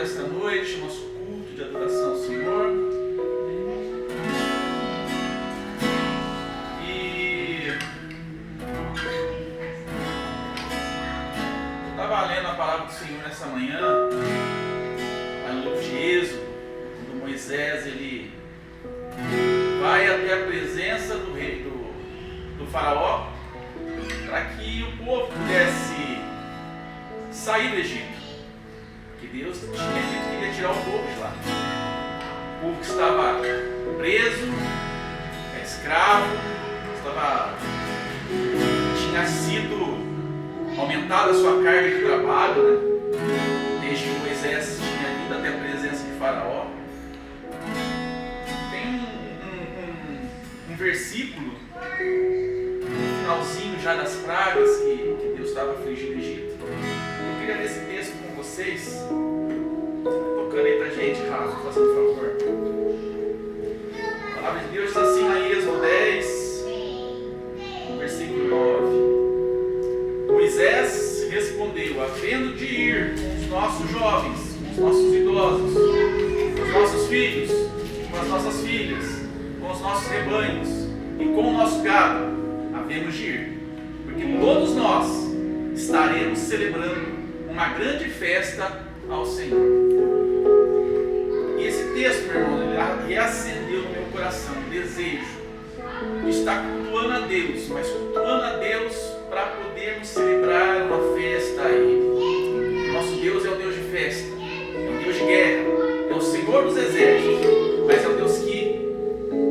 esta noite, nosso culto de adoração ao Senhor. E eu estava lendo a palavra do Senhor nessa manhã, lá no livro de Êxodo, quando Moisés ele vai até a presença do rei, do faraó, para que o povo pudesse sair do Egito. Que Deus tinha dito que iria tirar o povo de lá. O povo que estava preso, escravo, tinha sido aumentada a sua carga de trabalho, né? Desde que Moisés tinha vindo até a presença de Faraó. Tem um versículo, no finalzinho já das pragas que Deus estava afligindo o Egito. Eu queria ler esse texto com vocês, tocando aí pra gente, Rafa, fazendo favor. A palavra de Deus diz assim na Êxodo 10, versículo 9. Moisés respondeu: havendo de ir com os nossos jovens, com os nossos idosos, com os nossos filhos, com as nossas filhas, com os nossos rebanhos e com o nosso gado, havemos de ir, porque todos nós estaremos celebrando uma grande festa ao Senhor. E esse texto, meu irmão, ele reacendeu no meu coração o desejo de estar cultuando a Deus, mas cultuando a Deus para podermos celebrar uma festa a Ele. Nosso Deus é o Deus de festa, é o Deus de guerra, é o Senhor dos exércitos, mas é o Deus que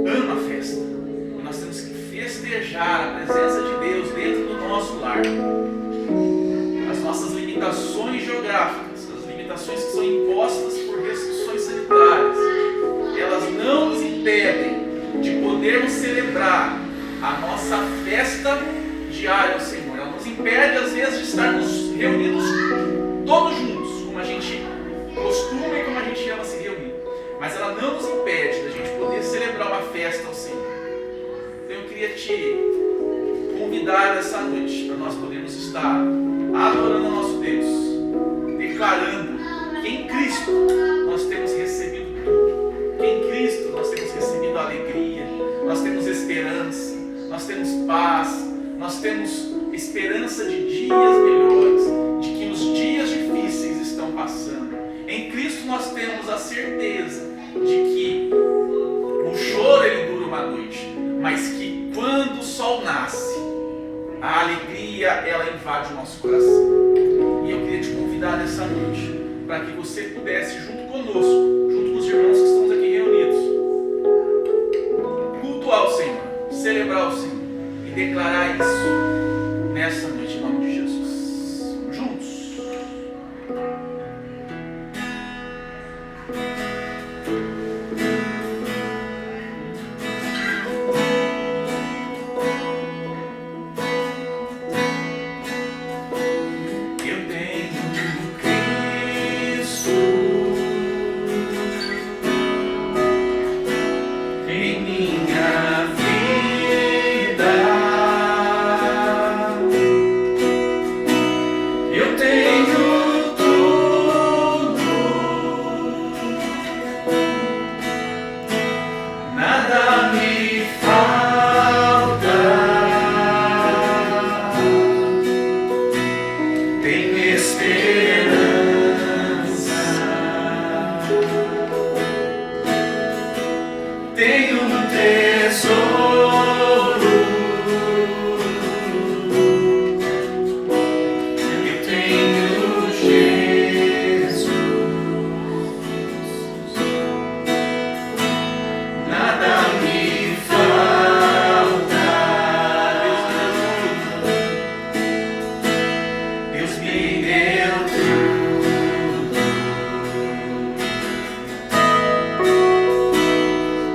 ama a festa. E nós temos que festejar a presença de Deus dentro do nosso lar. As nossas limitações geográficas, as limitações que são impostas por restrições sanitárias, elas não nos impedem de podermos celebrar a nossa festa diária ao Senhor. Ela nos impede às vezes de estarmos reunidos todos juntos, como a gente costuma e como a gente ama se reunir, mas ela não nos impede da gente poder celebrar uma festa ao Senhor. Então eu queria te convidar essa noite para nós podermos estar adorando ao nosso Deus, declarando que em Cristo nós temos recebido tudo, que em Cristo nós temos recebido alegria, nós temos esperança, nós temos paz, nós temos esperança de dias melhores, de que os dias difíceis estão passando. Em Cristo nós temos a certeza de que o choro ele dura uma noite, mas que quando o sol nasce, a alegria ela invade o nosso coração. E eu queria te convidar nessa noite para que você pudesse, junto conosco, junto com os irmãos que estamos aqui reunidos, cultuar o Senhor, celebrar o Senhor e declarar isso nessa noite em nome de Jesus. Juntos.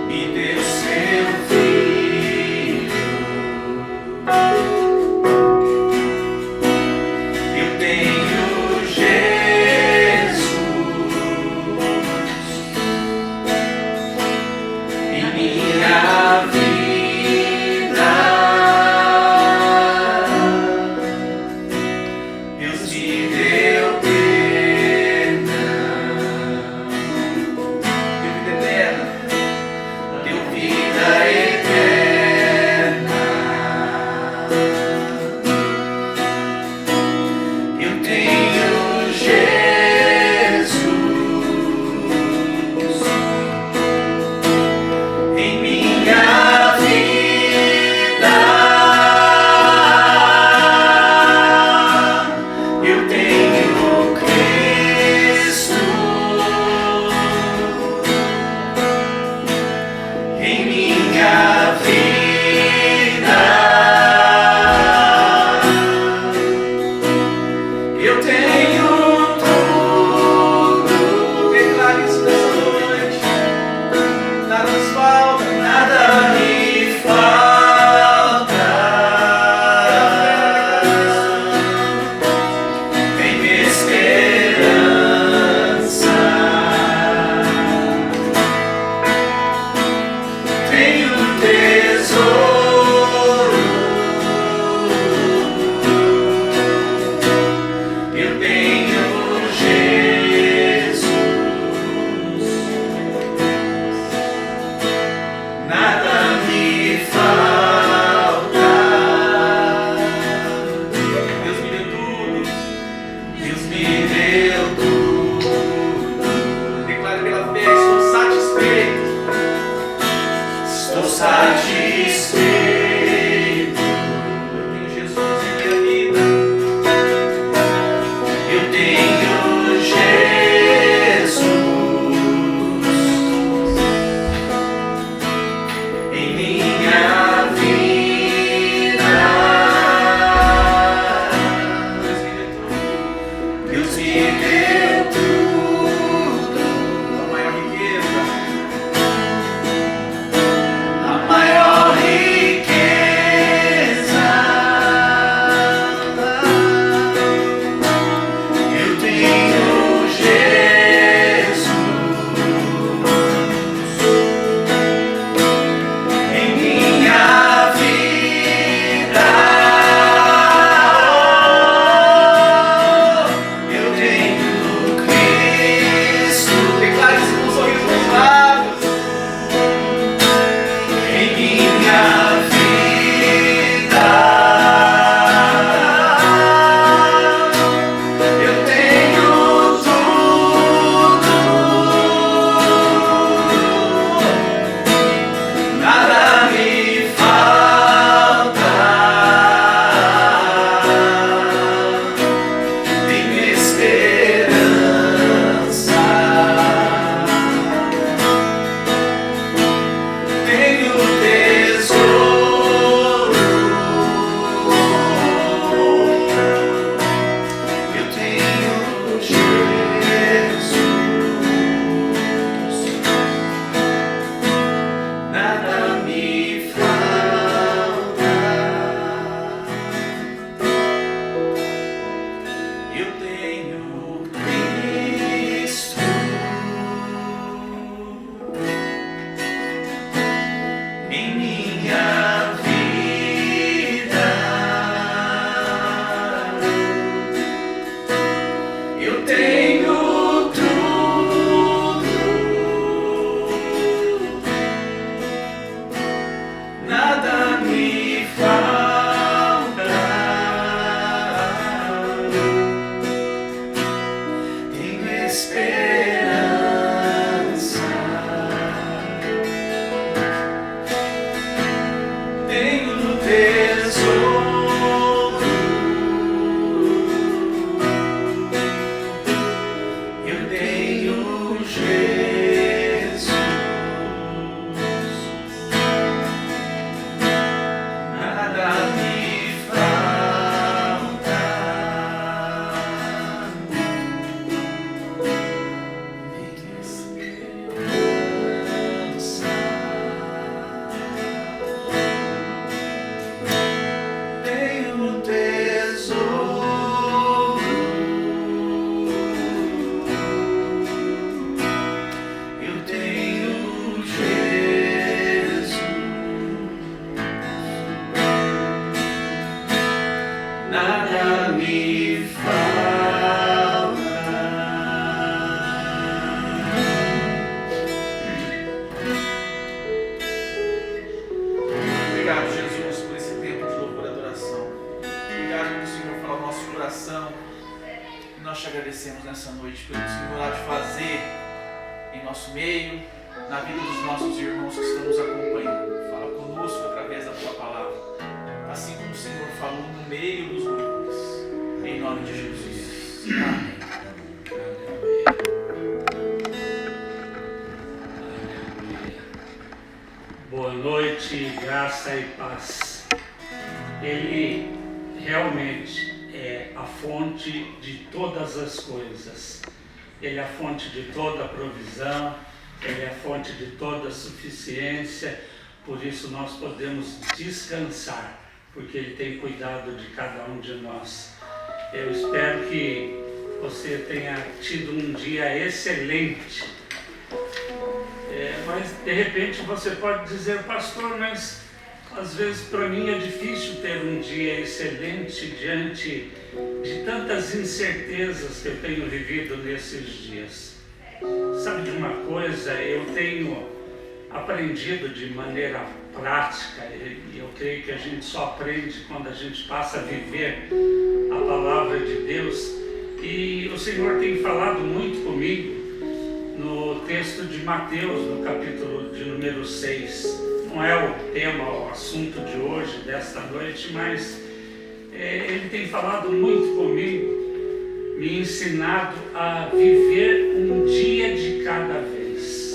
Me deu seu filho. Ele é a fonte de toda a provisão, Ele é a fonte de toda a suficiência, por isso nós podemos descansar, porque Ele tem cuidado de cada um de nós. Eu espero que você tenha tido um dia excelente, mas de repente você pode dizer, pastor, mas às vezes para mim é difícil ter um dia excelente diante de tantas incertezas que eu tenho vivido nesses dias. Sabe de uma coisa, eu tenho aprendido de maneira prática, e eu creio que a gente só aprende quando a gente passa a viver a palavra de Deus, e o Senhor tem falado muito comigo no texto de Mateus, no capítulo de número 6. Não é o tema, o assunto de hoje, desta noite, mas Ele tem falado muito comigo, me ensinado a viver um dia de cada vez.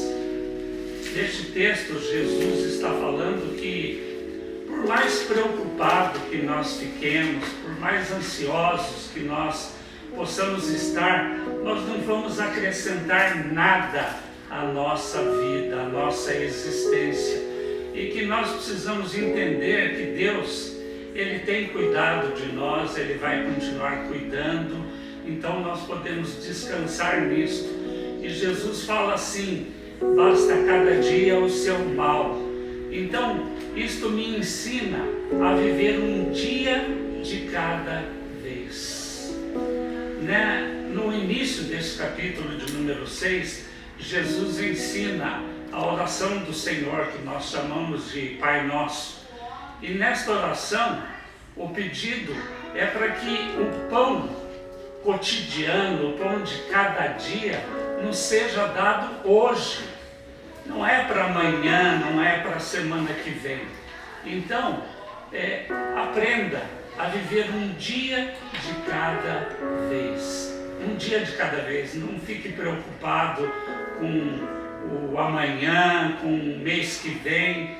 Neste texto, Jesus está falando que, por mais preocupado que nós fiquemos, por mais ansiosos que nós possamos estar, nós não vamos acrescentar nada à nossa vida, à nossa existência. E que nós precisamos entender que Deus, Ele tem cuidado de nós, Ele vai continuar cuidando, então nós podemos descansar nisto. E Jesus fala assim, basta cada dia o seu mal. Então, isto me ensina a viver um dia de cada vez. No início desse capítulo de número 6, Jesus ensina a oração do Senhor, que nós chamamos de Pai Nosso. E nesta oração, o pedido é para que o pão cotidiano, o pão de cada dia, nos seja dado hoje. Não é para amanhã, não é para a semana que vem. Então, aprenda a viver um dia de cada vez. Um dia de cada vez. Não fique preocupado com o amanhã, com o mês que vem.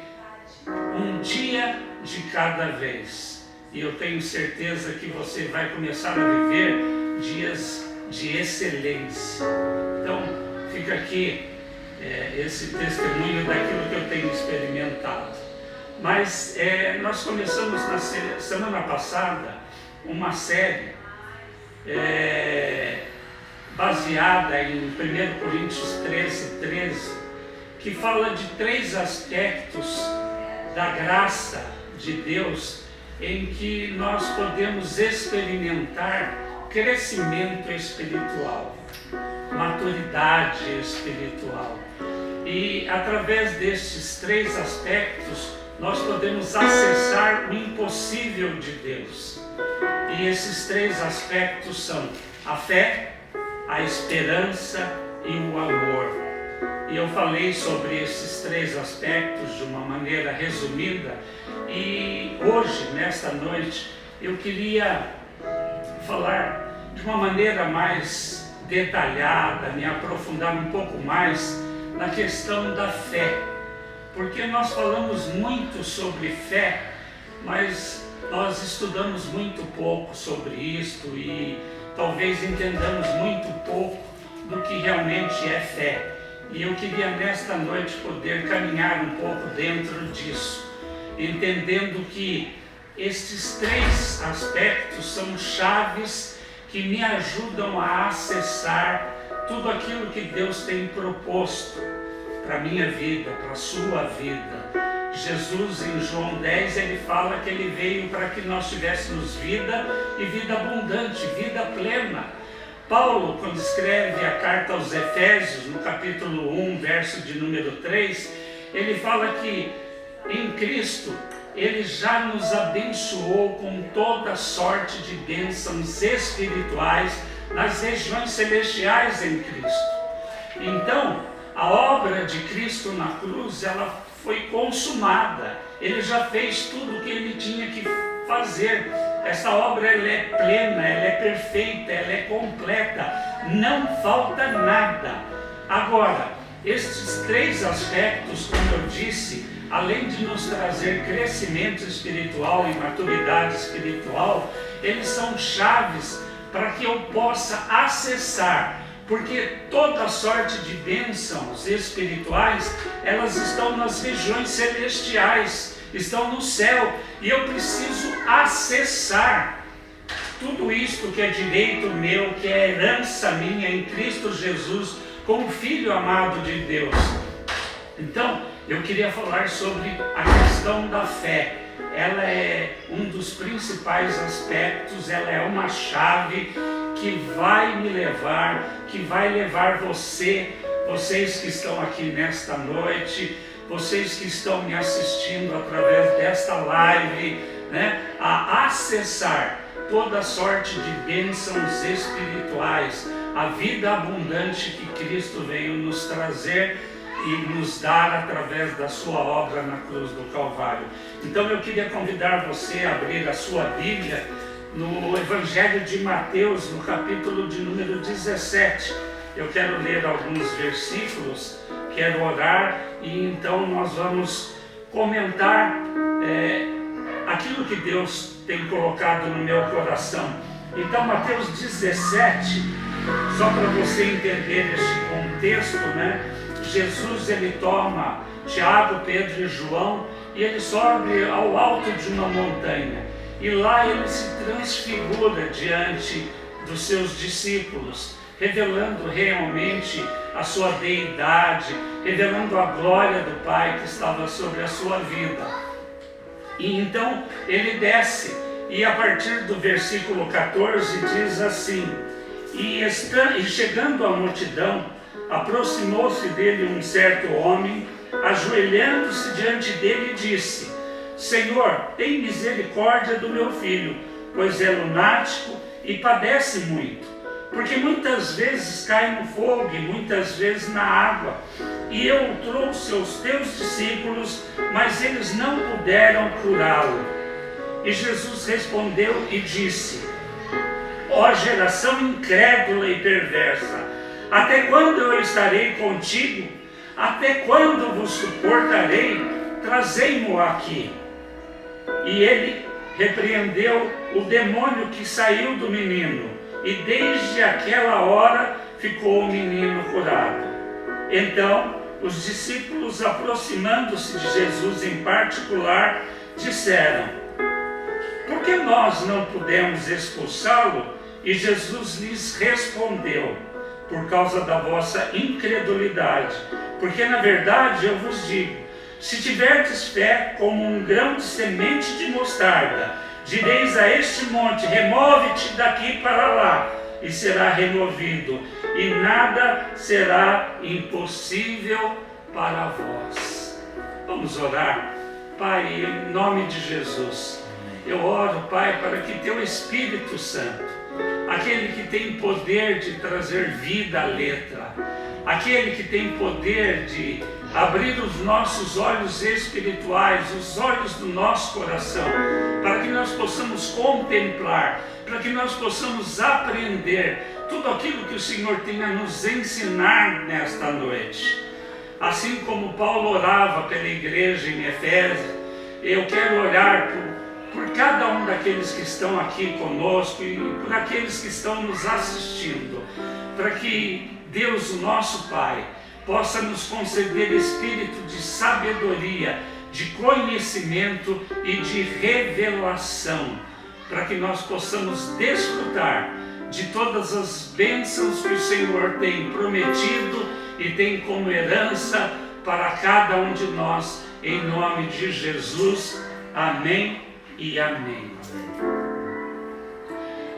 Um dia de cada vez. E eu tenho certeza que você vai começar a viver dias de excelência. Então, fica aqui esse testemunho daquilo que eu tenho experimentado. Mas nós começamos na semana passada uma série baseada em 1 Coríntios 13, que fala de 3 aspectos da graça de Deus em que nós podemos experimentar crescimento espiritual, maturidade espiritual. E através destes 3 aspectos nós podemos acessar o impossível de Deus. E esses 3 aspectos são a fé, a esperança e o amor. E eu falei sobre esses 3 aspectos de uma maneira resumida, e hoje, nesta noite, eu queria falar de uma maneira mais detalhada, me aprofundar um pouco mais na questão da fé. Porque nós falamos muito sobre fé, mas nós estudamos muito pouco sobre isto e talvez entendamos muito pouco do que realmente é fé. E eu queria nesta noite poder caminhar um pouco dentro disso, entendendo que estes 3 aspectos são chaves que me ajudam a acessar tudo aquilo que Deus tem proposto para a minha vida, para a sua vida. Jesus, em João 10, ele fala que ele veio para que nós tivéssemos vida e vida abundante, vida plena. Paulo, quando escreve a carta aos Efésios, no capítulo 1, verso de número 3, ele fala que em Cristo ele já nos abençoou com toda sorte de bênçãos espirituais nas regiões celestiais em Cristo. Então, a obra de Cristo na cruz, ela foi consumada. Ele já fez tudo o que ele tinha que fazer. Essa obra ela é plena, ela é perfeita, ela é completa. Não falta nada. Agora, estes 3 aspectos, como eu disse, além de nos trazer crescimento espiritual e maturidade espiritual, eles são chaves para que eu possa acessar, porque toda sorte de bênçãos espirituais, elas estão nas regiões celestiais, estão no céu, e eu preciso acessar tudo isto que é direito meu, que é herança minha em Cristo Jesus, como Filho amado de Deus. Então, eu queria falar sobre a questão da fé. Ela é um dos principais aspectos, ela é uma chave que vai me levar, que vai levar vocês que estão aqui nesta noite, vocês que estão me assistindo através desta live, né, a acessar toda sorte de bênçãos espirituais, a vida abundante que Cristo veio nos trazer e nos dar através da sua obra na cruz do Calvário. Então eu queria convidar você a abrir a sua Bíblia no Evangelho de Mateus, no capítulo de número 17. Eu quero ler alguns versículos, quero orar e então nós vamos comentar aquilo que Deus tem colocado no meu coração. Então Mateus 17, só para você entender este contexto, né? Jesus ele toma Tiago, Pedro e João e ele sobe ao alto de uma montanha e lá ele se transfigura diante dos seus discípulos, revelando realmente a sua deidade, revelando a glória do Pai que estava sobre a sua vida. E então ele desce e a partir do versículo 14 diz assim: e chegando à multidão, aproximou-se dele um certo homem, ajoelhando-se diante dele, disse: Senhor, tem misericórdia do meu filho, pois é lunático e padece muito, porque muitas vezes cai no fogo e muitas vezes na água. E eu o trouxe aos teus discípulos, mas eles não puderam curá-lo. E Jesus respondeu e disse: ó geração incrédula e perversa, até quando eu estarei contigo? Até quando vos suportarei? Trazei-mo aqui. E ele repreendeu o demônio que saiu do menino, e desde aquela hora ficou o menino curado. Então, os discípulos, aproximando-se de Jesus em particular, disseram: por que nós não pudemos expulsá-lo? E Jesus lhes respondeu: por causa da vossa incredulidade. Porque na verdade eu vos digo, se tiverdes fé como um grão de semente de mostarda, direis a este monte: remove-te daqui para lá, e será removido, e nada será impossível para vós. Vamos orar. Pai, em nome de Jesus, eu oro, Pai, para que teu Espírito Santo, aquele que tem poder de trazer vida à letra, aquele que tem poder de abrir os nossos olhos espirituais, os olhos do nosso coração, para que nós possamos contemplar, para que nós possamos aprender tudo aquilo que o Senhor tem a nos ensinar nesta noite. Assim como Paulo orava pela igreja em Efésios, eu quero orar por cada um daqueles que estão aqui conosco e por aqueles que estão nos assistindo, para que Deus, o nosso Pai, possa nos conceder espírito de sabedoria, de conhecimento e de revelação, para que nós possamos desfrutar de todas as bênçãos que o Senhor tem prometido e tem como herança para cada um de nós, em nome de Jesus. Amém e amém.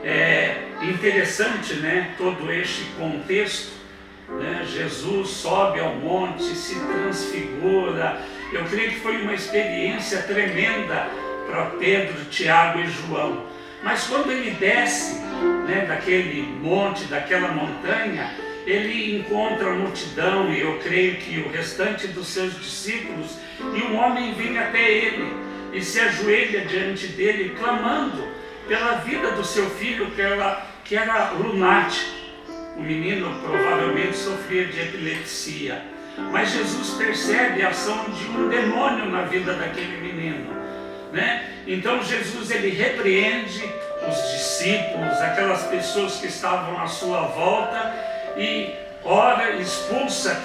É interessante, né, todo este contexto, né? Jesus sobe ao monte, se transfigura. Eu creio que foi uma experiência tremenda para Pedro, Tiago e João. Mas quando ele desce, né, daquele monte, daquela montanha, ele encontra a multidão, e eu creio que o restante dos seus discípulos, e um homem vem até ele e se ajoelha diante dele, clamando pela vida do seu filho, que era lunático. O menino provavelmente sofria de epilepsia, mas Jesus percebe a ação de um demônio na vida daquele menino, né? Então Jesus, ele repreende os discípulos, aquelas pessoas que estavam à sua volta, e ora, expulsa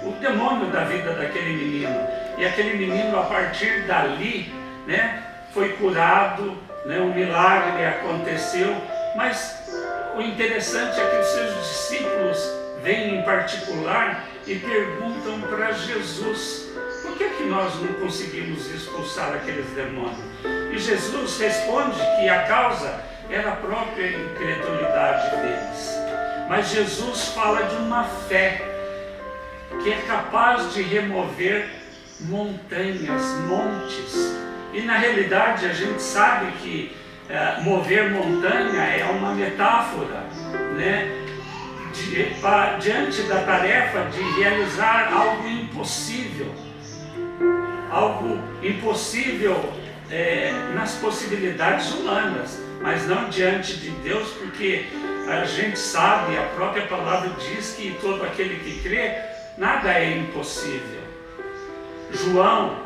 o demônio da vida daquele menino. E aquele menino, a partir dali, né, foi curado, né, um milagre aconteceu. Mas o interessante é que os seus discípulos vêm em particular e perguntam para Jesus: por que nós não conseguimos expulsar aqueles demônios? E Jesus responde que a causa era a própria incredulidade deles. Mas Jesus fala de uma fé que é capaz de remover montanhas, montes. E na realidade a gente sabe que mover montanha é uma metáfora, né, diante da tarefa de realizar algo impossível. Algo impossível nas possibilidades humanas, mas não diante de Deus, porque a gente sabe, a própria palavra diz que todo aquele que crê, nada é impossível. João,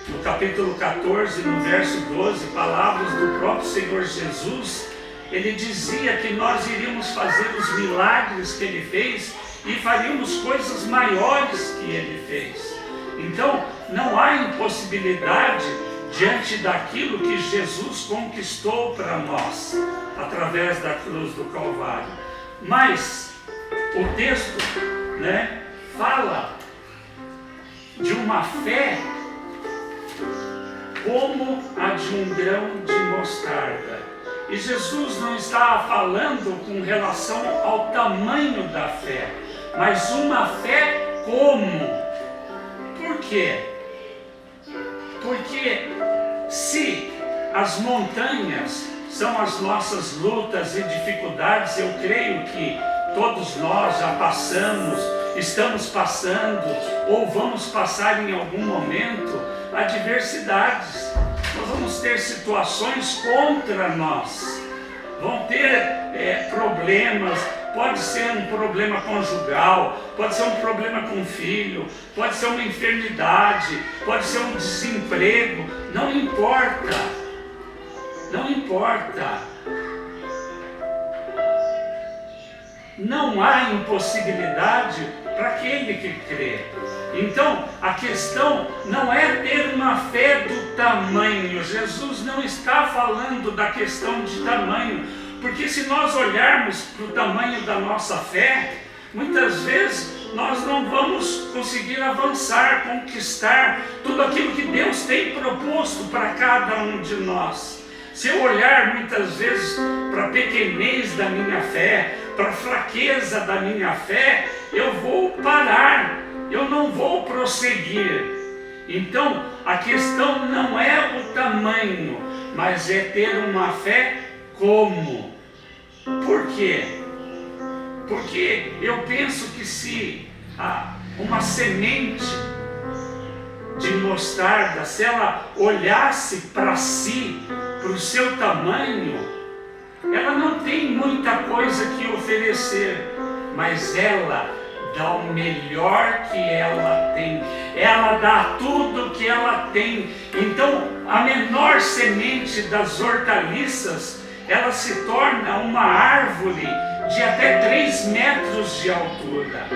no capítulo 14, no verso 12, palavras do próprio Senhor Jesus, ele dizia que nós iríamos fazer os milagres que ele fez e faríamos coisas maiores que ele fez. Então, não há impossibilidade diante daquilo que Jesus conquistou para nós, através da cruz do Calvário. Mas o texto, né, fala de uma fé como a de um grão de mostarda. E Jesus não estava falando com relação ao tamanho da fé, mas uma fé como. Por quê? Porque se as montanhas são as nossas lutas e dificuldades, eu creio que todos nós já passamos, estamos passando ou vamos passar em algum momento adversidades. Nós vamos ter situações contra nós, vão ter problemas. Pode ser um problema conjugal, pode ser um problema com o filho, pode ser uma enfermidade, pode ser um desemprego, não importa, não importa. Não há impossibilidade para aquele que crê. Então, a questão não é ter uma fé do tamanho. Jesus não está falando da questão de tamanho, porque se nós olharmos para o tamanho da nossa fé, muitas vezes nós não vamos conseguir avançar, conquistar tudo aquilo que Deus tem proposto para cada um de nós. Se eu olhar muitas vezes para a pequenez da minha fé, para a fraqueza da minha fé, eu vou parar, eu não vou prosseguir. Então, a questão não é o tamanho, mas é ter uma fé como. Por quê? Porque eu penso que se uma semente de mostarda, se ela olhasse para si, para o seu tamanho, ela não tem muita coisa que oferecer, mas ela dá o melhor que ela tem, ela dá tudo que ela tem. Então a menor semente das hortaliças, ela se torna uma árvore de até 3 metros de altura.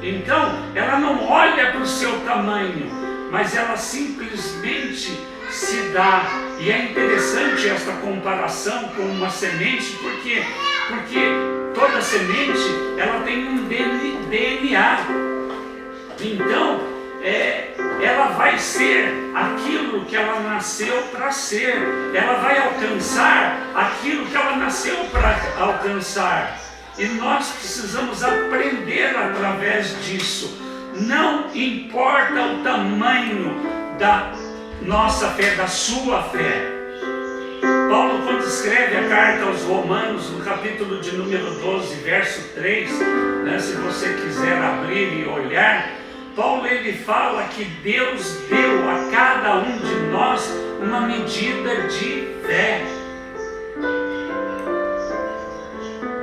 Então ela não olha para o seu tamanho, mas ela simplesmente se dá. E é interessante esta comparação com uma semente, porque toda semente ela tem um DNA. Então ela vai ser aquilo que ela nasceu para ser, ela vai alcançar aquilo que ela nasceu para alcançar. E nós precisamos aprender através disso. Não importa o tamanho da nossa fé, da sua fé. Paulo, quando escreve a carta aos Romanos, no capítulo de número 12, verso 3, se você quiser abrir e olhar, Paulo ele fala que Deus deu a cada um de nós uma medida de fé.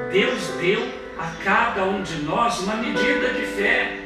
Deus deu a cada um de nós uma medida de fé.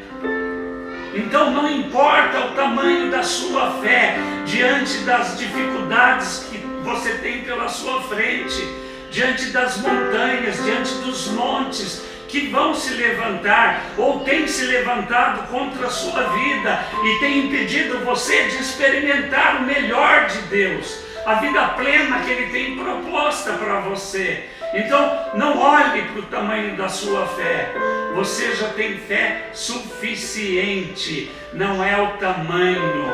Então não importa o tamanho da sua fé diante das dificuldades que você tem pela sua frente, diante das montanhas, diante dos montes que vão se levantar ou têm se levantado contra a sua vida e têm impedido você de experimentar o melhor de Deus, a vida plena que Ele tem proposta para você. Então não olhe para o tamanho da sua fé, você já tem fé suficiente. Não é o tamanho,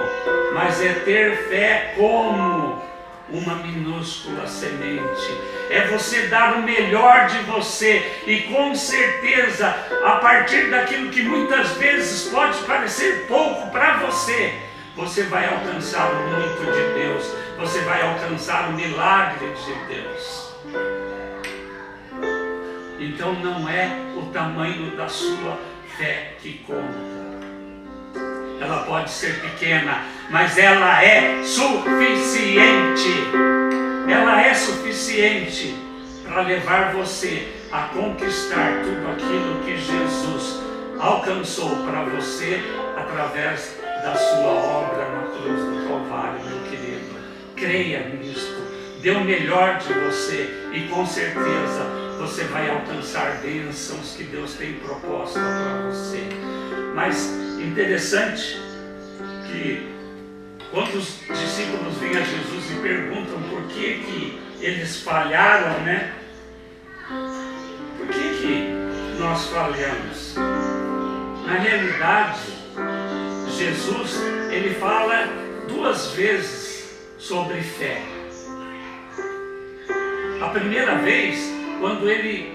mas é ter fé como uma minúscula semente. É você dar o melhor de você, e com certeza, a partir daquilo que muitas vezes pode parecer pouco para você, você vai alcançar o muito de Deus, você vai alcançar o milagre de Deus. Então não é o tamanho da sua fé que conta. Ela pode ser pequena, mas ela é suficiente. Ela é suficiente para levar você a conquistar tudo aquilo que Jesus alcançou para você através da sua obra na cruz do Calvário, meu querido. Creia nisto, dê o melhor de você e com certeza você vai alcançar bênçãos que Deus tem proposta para você. Mas interessante que quando os discípulos vêm a Jesus e perguntam por que eles falharam, Por que nós falhamos? Na realidade, Jesus, ele fala 2 vezes sobre fé. A primeira vez, quando ele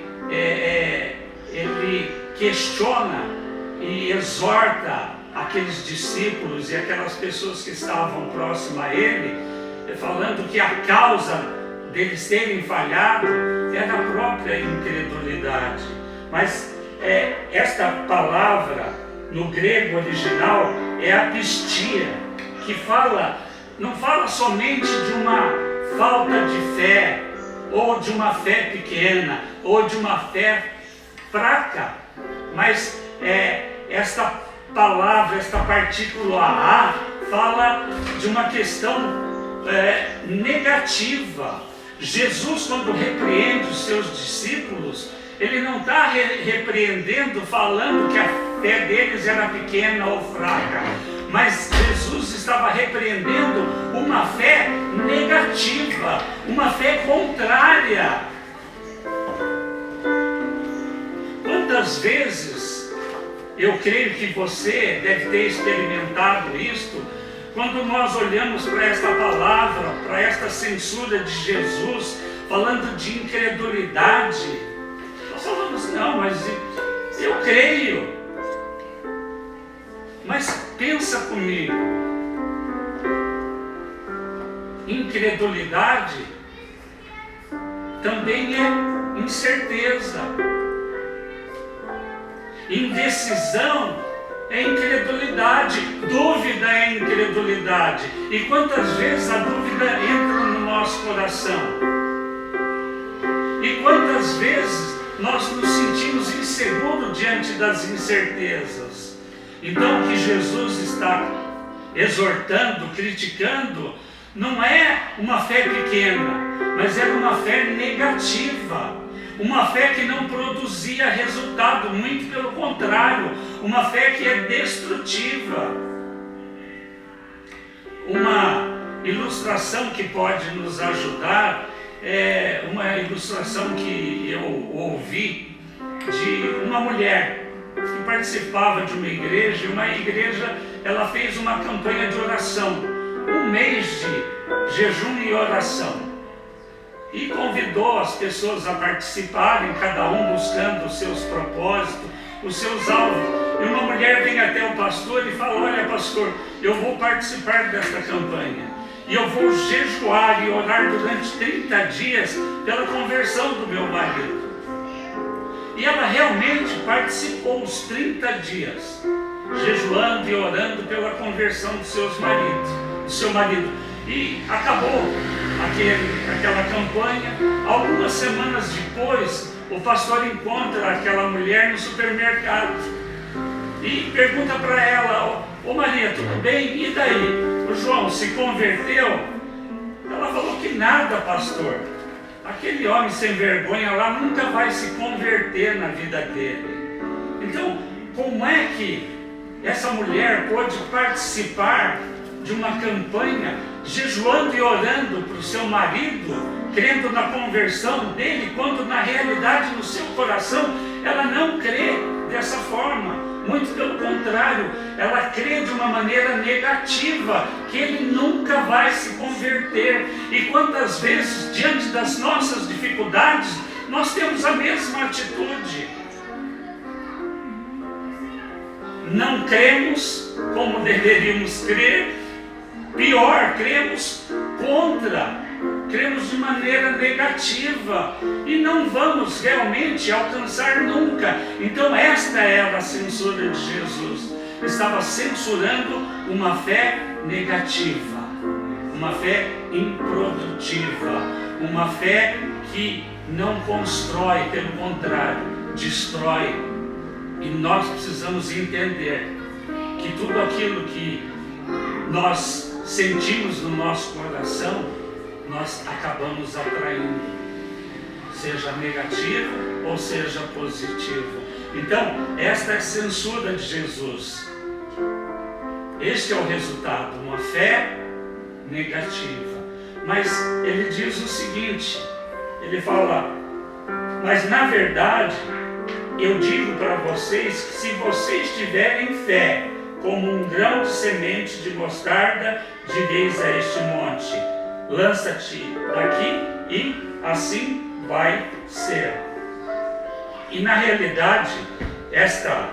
questiona e exorta aqueles discípulos e aquelas pessoas que estavam próximas a ele, falando que a causa deles terem falhado era a própria incredulidade. Mas esta palavra no grego original é apistia, que não fala somente de uma falta de fé, ou de uma fé pequena, ou de uma fé fraca, mas esta palavra, esta partícula A, fala de uma questão negativa. Jesus, quando repreende os seus discípulos, ele não está repreendendo falando que a fé deles era pequena ou fraca, mas Jesus estava repreendendo uma fé negativa, uma fé contrária. Quantas vezes eu creio que você deve ter experimentado isto, quando nós olhamos para esta palavra, para esta censura de Jesus, falando de incredulidade, nós falamos, não, mas eu creio. Mas pensa comigo, incredulidade também é incerteza, indecisão é incredulidade, dúvida é incredulidade. E quantas vezes a dúvida entra no nosso coração? E quantas vezes nós nos sentimos inseguros diante das incertezas? Então, o que Jesus está exortando, criticando, não é uma fé pequena, mas era uma fé negativa, uma fé que não produzia resultado, muito pelo contrário, uma fé que é destrutiva. Uma ilustração que pode nos ajudar é uma ilustração que eu ouvi de uma mulher que participava de uma igreja, e uma igreja ela fez uma campanha de oração, um mês de jejum e oração, e convidou as pessoas a participarem, cada um buscando os seus propósitos, os seus alvos. E uma mulher vem até o pastor e fala: olha, pastor, eu vou participar desta campanha, e eu vou jejuar e orar durante 30 dias pela conversão do meu marido. E ela realmente participou os 30 dias, jejuando e orando pela conversão do seu marido. E acabou aquela campanha. Algumas semanas depois, o pastor encontra aquela mulher no supermercado e pergunta para ela: ô Maria, tudo bem? E daí? O João se converteu? Ela falou que nada, pastor. Aquele homem sem vergonha lá nunca vai se converter na vida dele. Então, como é que essa mulher pôde participar de uma campanha, jejuando e orando para o seu marido, crendo na conversão dele, quando na realidade no seu coração ela não crê dessa forma? Muito pelo contrário, ela crê de uma maneira negativa, que ele nunca vai se converter. E quantas vezes, diante das nossas dificuldades, nós temos a mesma atitude. Não cremos como deveríamos crer, pior, cremos cremos de maneira negativa e não vamos realmente alcançar nunca. Então esta era a censura de Jesus. Estava censurando uma fé negativa, uma fé improdutiva, uma fé que não constrói, pelo contrário, destrói. E nós precisamos entender que tudo aquilo que nós sentimos no nosso coração, nós acabamos atraindo, seja negativo ou seja positivo. Então, esta é a censura de Jesus. Este é o resultado, uma fé negativa. Mas ele diz o seguinte, ele fala: mas na verdade, eu digo para vocês que se vocês tiverem fé, como um grão de semente de mostarda, direis a este monte: lança-te daqui, e assim vai ser. E na realidade, esta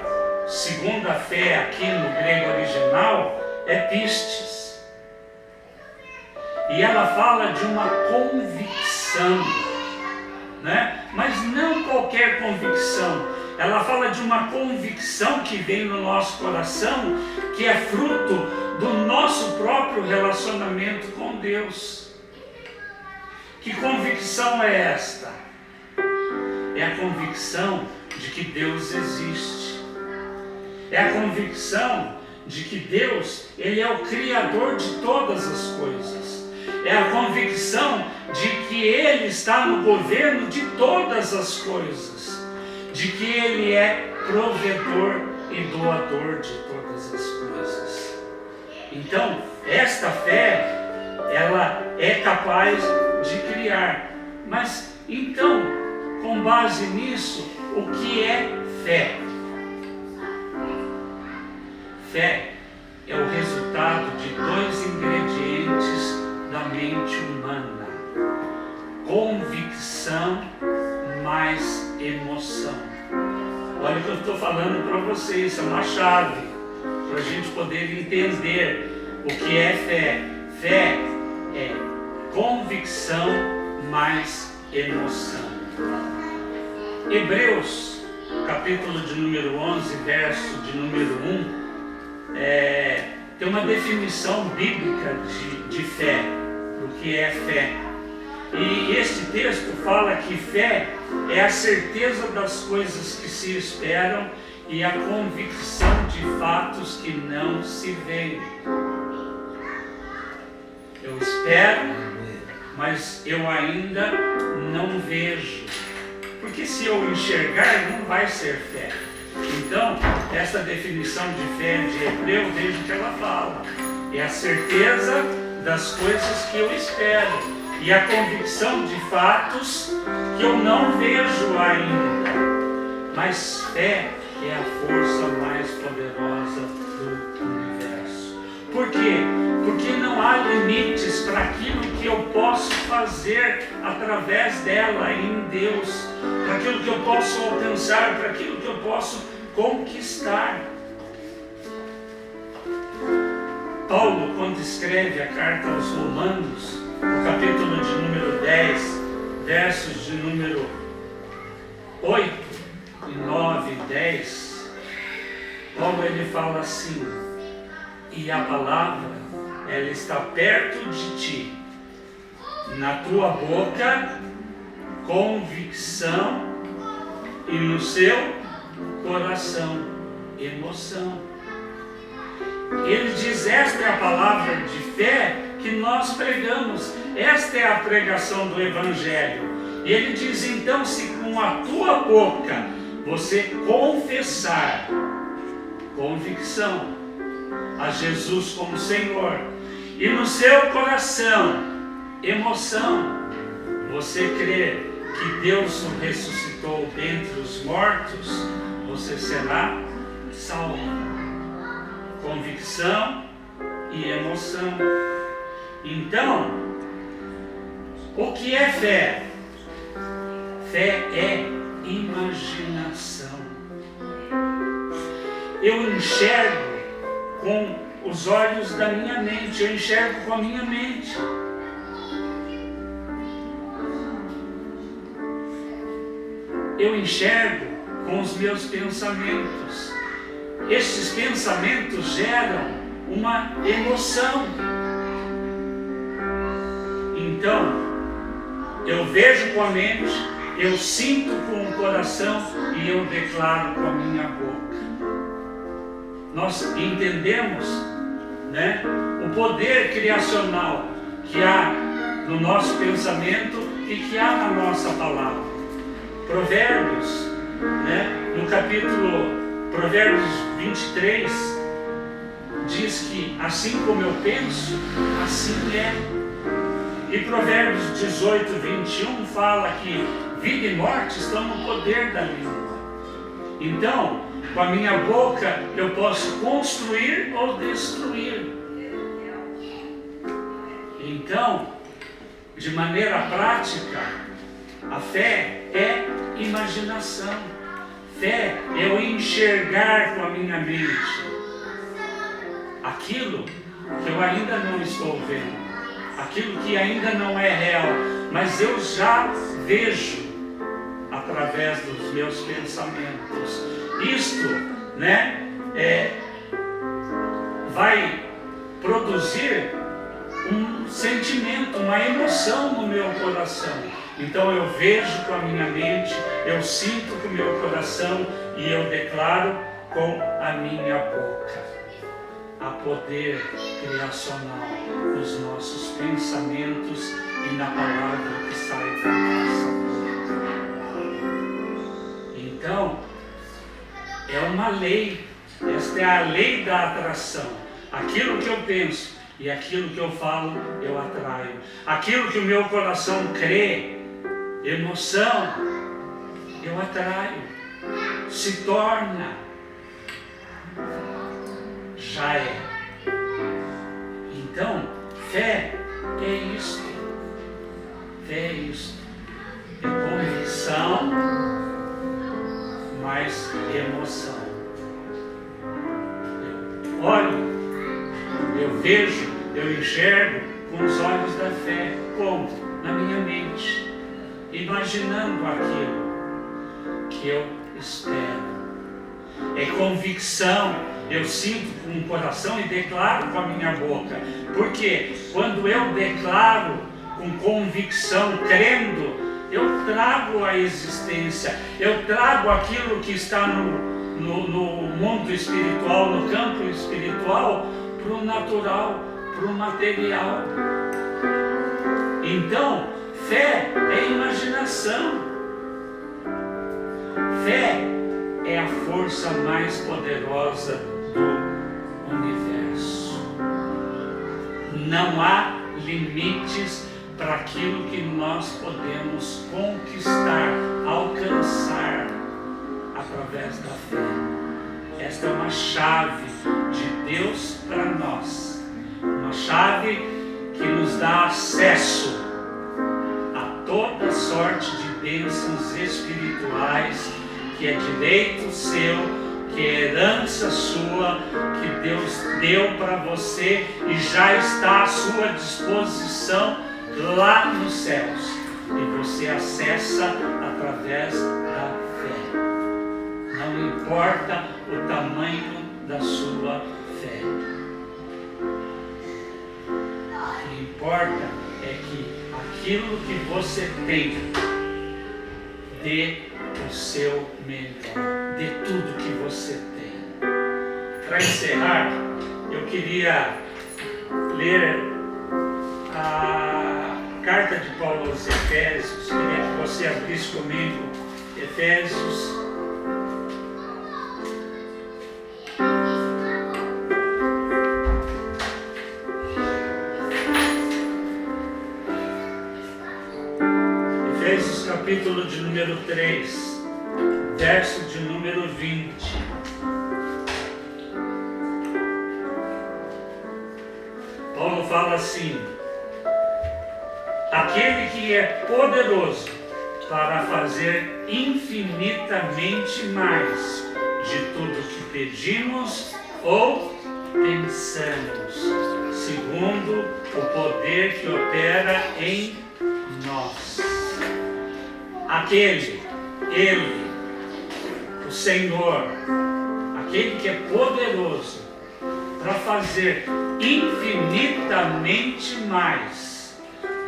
segunda fé aqui no grego original é pistes. E ela fala de uma convicção, né? Mas não qualquer convicção. Ela fala de uma convicção que vem no nosso coração, que é fruto do nosso próprio relacionamento com Deus. Que convicção é esta? É a convicção de que Deus existe. É a convicção de que Deus, Ele é o Criador de todas as coisas. É a convicção de que Ele está no governo de todas as coisas. De que Ele é provedor e doador de todas as coisas. Então, esta fé, ela é capaz de criar. Mas, então, com base nisso, o que é fé? Fé é o resultado de dois ingredientes da mente humana: convicção mais emoção. Olha o que eu estou falando para vocês, isso é uma chave para a gente poder entender o que é fé. Fé é convicção mais emoção. Hebreus, capítulo de número 11, verso de número 1, tem uma definição bíblica de fé, do que é fé. E este texto fala que fé é a certeza das coisas que se esperam e a convicção de fatos que não se veem. Eu espero, mas eu ainda não vejo. Porque se eu enxergar, não vai ser fé. Então, essa definição de fé de Hebreu, veja o que ela fala. É a certeza das coisas que eu espero e a convicção de fatos que eu não vejo ainda. Mas fé é a força mais poderosa do universo. Por quê? Porque não há limites para aquilo que eu posso fazer através dela em Deus, para aquilo que eu posso alcançar, para aquilo que eu posso conquistar. Paulo, quando escreve a carta aos Romanos, no capítulo de número 10, versos de número 8, 9 e 10, Paulo ele fala assim: e a palavra, ela está perto de ti, na tua boca, convicção, e no seu coração, emoção. Ele diz, esta é a palavra de fé que nós pregamos, esta é a pregação do Evangelho. E ele diz, então, se com a tua boca você confessar, convicção, a Jesus como Senhor, e no seu coração, emoção, você crer que Deus o ressuscitou dentre os mortos, você será salvo. Convicção e emoção. Então, o que é fé? Fé é imaginação. Eu enxergo com os olhos da minha mente, eu enxergo com a minha mente. Eu enxergo com os meus pensamentos. Estes pensamentos geram uma emoção. Então, eu vejo com a mente, eu sinto com o coração e eu declaro com a minha boca. Nós entendemos, né, o poder criacional que há no nosso pensamento e que há na nossa palavra. Provérbios, né, no capítulo Provérbios 23, diz que assim como eu penso, assim é. E Provérbios 18, 21 fala que vida e morte estão no poder da língua. Então, com a minha boca eu posso construir ou destruir. Então, de maneira prática, a fé é imaginação. Fé é eu enxergar com a minha mente aquilo que eu ainda não estou vendo, aquilo que ainda não é real, mas eu já vejo através dos meus pensamentos. Isto, né, vai produzir um sentimento, uma emoção no meu coração. Então eu vejo com a minha mente, eu sinto com o meu coração e eu declaro com a minha boca. Há poder criacional nos nossos pensamentos e na palavra que sai da nossa boca. Então, é uma lei. Esta é a lei da atração. Aquilo que eu penso e aquilo que eu falo, eu atraio. Aquilo que o meu coração crê, emoção, eu atraio, se torna, já é. Então, fé é isto. Fé é isto. É convicção, mais emoção. Eu olho, eu vejo, eu enxergo com os olhos da fé. Como? Na minha mente. Imaginando aquilo que eu espero. É convicção, eu sinto com o coração e declaro com a minha boca. Porque quando eu declaro com convicção, crendo, eu trago a existência, eu trago aquilo que está no mundo espiritual, no campo espiritual, para o natural, para o material. Então, fé é imaginação. Fé é a força mais poderosa do universo. Não há limites para aquilo que nós podemos conquistar, alcançar através da fé. Esta é uma chave de Deus para nós, uma chave que nos dá acesso a toda sorte de bênçãos espirituais, que é direito seu, que é herança sua, que Deus deu para você e já está à sua disposição lá nos céus. E você acessa através da fé. Não importa o tamanho da sua fé. O que importa é que aquilo que você tem, dê o seu melhor, dê tudo que você tem. Para encerrar, eu queria ler a carta de Paulo aos Efésios. Queria que você abrisse comigo Efésios. Efésios capítulo de número 3, verso de número 20. Paulo fala assim: aquele que é poderoso para fazer infinitamente mais de tudo que pedimos ou pensamos, segundo o poder que opera em nós. Aquele, Ele, o Senhor, aquele que é poderoso para fazer infinitamente mais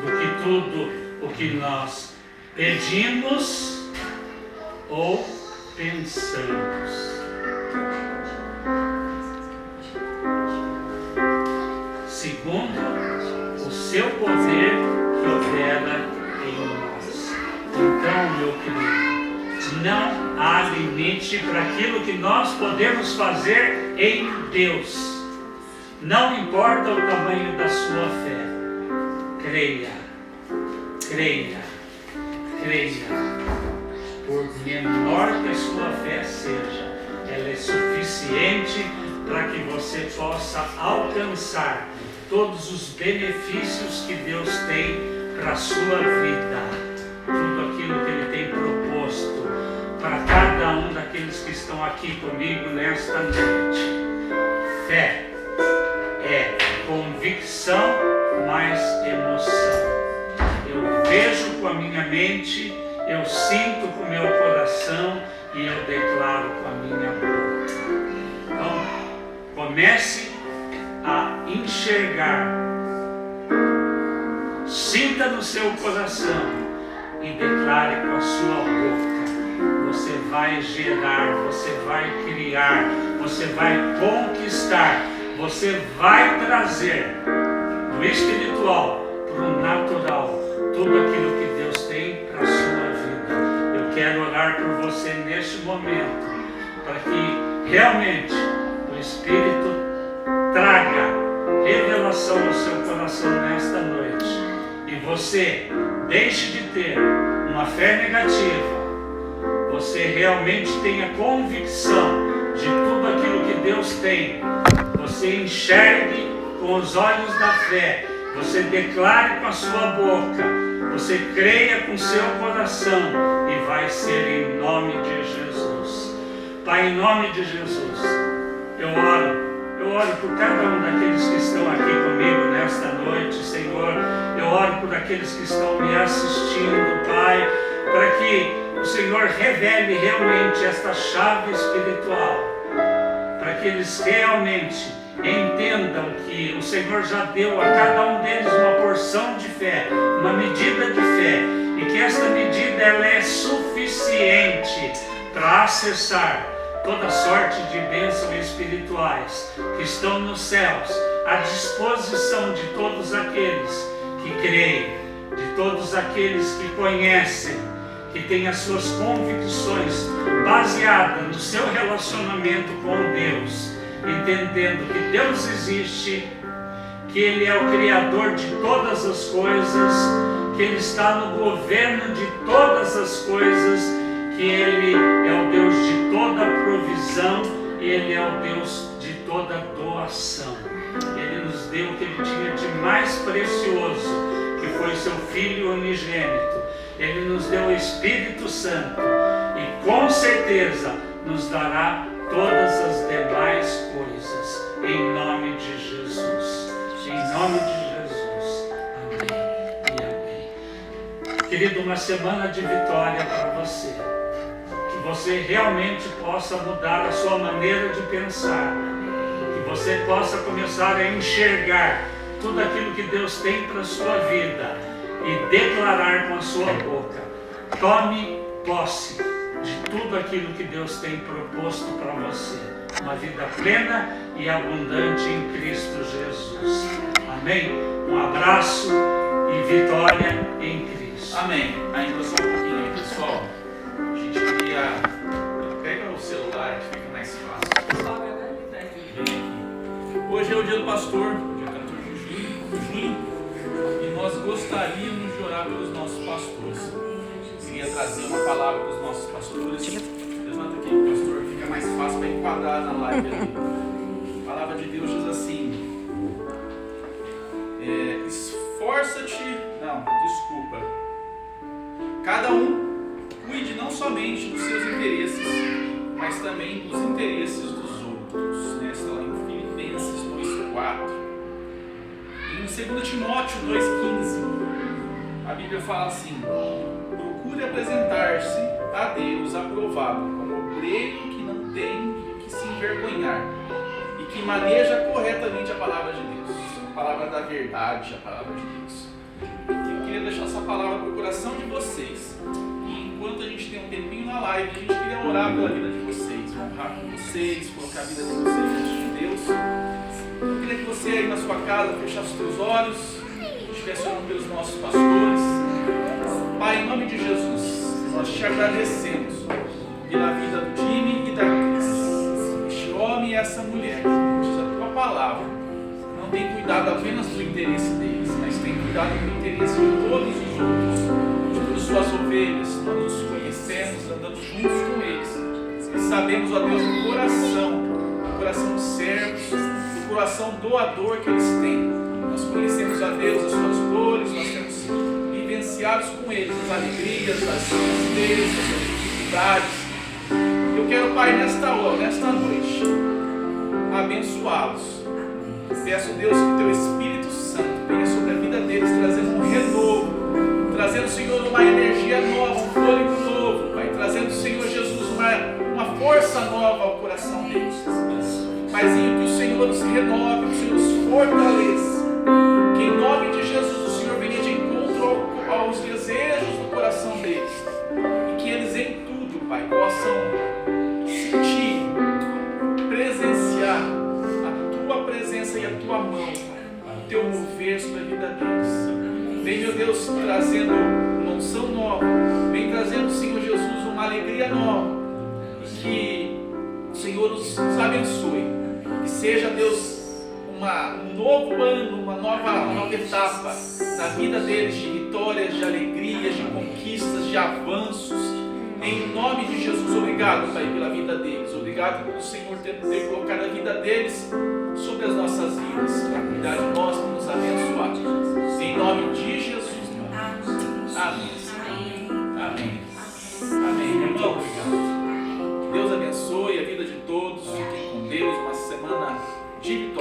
do que tudo o que nós pedimos ou pensamos. Segundo o seu poder que opera em nós. Então, meu querido, não há limite para aquilo que nós podemos fazer em Deus. Não importa o tamanho da sua fé. Creia, creia, creia. Por menor que a sua fé seja, ela é suficiente para que você possa alcançar todos os benefícios que Deus tem para a sua vida. Tudo aquilo que Ele tem proposto para cada um daqueles que estão aqui comigo nesta noite. Fé é convicção mais emoção. Eu vejo com a minha mente, eu sinto com o meu coração e eu declaro com a minha boca. Então, comece a enxergar, sinta no seu coração e declare com a sua boca. Você vai gerar, você vai criar, você vai conquistar, você vai trazer do espiritual para o natural tudo aquilo que Deus tem para a sua vida. Eu quero orar por você neste momento, para que realmente o Espírito traga revelação ao seu coração nesta noite. E você deixe de ter uma fé negativa. Você realmente tenha convicção de tudo aquilo que Deus tem. Você enxergue com os olhos da fé. Você declare com a sua boca. Você creia com seu coração. E vai ser em nome de Jesus. Pai, em nome de Jesus, eu oro por cada um daqueles que estão aqui comigo nesta noite, Senhor. Eu oro por aqueles que estão me assistindo, Pai, para que o Senhor revele realmente esta chave espiritual, para que eles realmente entendam que o Senhor já deu a cada um deles uma porção de fé, uma medida de fé, e que esta medida ela é suficiente para acessar toda sorte de bênçãos espirituais que estão nos céus, à disposição de todos aqueles que creem, de todos aqueles que conhecem, que têm as suas convicções baseadas no seu relacionamento com Deus, entendendo que Deus existe, que Ele é o Criador de todas as coisas, que Ele está no governo de todas as coisas, que Ele é o Deus de toda provisão e Ele é o Deus de toda doação. Ele nos deu o que Ele tinha de mais precioso, que foi seu Filho unigênito. Ele nos deu o Espírito Santo e com certeza nos dará todas as demais coisas, em nome de Jesus. Em nome de Jesus. Amém e amém. Querido, uma semana de vitória para você. Que você realmente possa mudar a sua maneira de pensar. Que você possa começar a enxergar tudo aquilo que Deus tem para a sua vida e declarar com a sua boca. Tome posse de tudo aquilo que Deus tem proposto para você. Uma vida plena e abundante em Cristo Jesus. Amém? Um abraço e vitória em Cristo. Amém. Ainda só um pouquinho aí, pessoal. A gente queria... Pega o celular que fica mais fácil. Vem aqui. Hoje é o dia do pastor, dia 14 de junho, e nós gostaríamos de orar pelos nossos pastores. Queria trazer uma palavra para os nossos pastores. Levanta aqui, pastor, fica mais fácil para enquadrar na live ali. A palavra de Deus diz assim: esforça-te, não, desculpa. Cada um cuide não somente dos seus interesses, mas também dos interesses dos outros. Né? Está lá em Filipenses 2,4. E em 2 Timóteo 2,15, a Bíblia fala assim: procure apresentar-se a Deus aprovado, como obreiro que não tem que se envergonhar e que maneja corretamente a palavra de Deus, a palavra da verdade, a palavra de Deus. Eu queria deixar essa palavra para o coração de vocês. E enquanto a gente tem um tempinho na live, a gente queria orar pela vida de vocês, honrar com vocês, colocar a vida de vocês diante de Deus. Eu queria que você aí na sua casa fechasse os seus olhos, estivesse orando pelos nossos pastores. Pai, em nome de Jesus, nós te agradecemos pela vida do Jimmy e da Cris, este homem e essa mulher, que diz a tua palavra, não tem cuidado apenas do interesse deles, mas tem cuidado do interesse de todos os outros, de todas as suas ovelhas. Nós nos conhecemos, andamos juntos com eles, e sabemos, ó Deus, o coração de servos, o coração doador que eles têm. Nós conhecemos, ó Deus, as suas dores, nós temos vivenciados com eles as alegrias, as tristezas, as dificuldades. Eu quero, Pai, nesta hora, nesta noite, abençoá-los. Peço, Deus, que o Teu Espírito Santo venha sobre a vida deles, trazendo um renovo, trazendo, Senhor, uma energia nova, um fôlego novo, Pai, trazendo, Senhor Jesus, uma força nova ao coração deles. Paizinho, que o Senhor nos renove, que o Senhor nos fortaleça, que em nome de Jesus o Senhor venha de encontro aos desejos do coração deles, e que eles em tudo, Pai, possam sentir, presenciar a Tua presença e a Tua mão, o Teu mover sobre a vida deles. Vem, meu Deus, trazendo uma unção nova, vem trazendo, Senhor Jesus, uma alegria nova, e que o Senhor nos abençoe, que seja, Deus, um novo ano, uma nova etapa na vida deles, de vitórias, de alegrias, de conquistas, de avanços. Em nome de Jesus, obrigado, Pai, pela vida deles. Obrigado pelo Senhor ter colocado a vida deles sobre as nossas vidas, para cuidar de nós, para nos abençoar. Em nome de Jesus. Amém. Amém. Amém. Irmão, obrigado. Deus abençoe a vida de todos. Fiquem com Deus. Uma semana de vitória.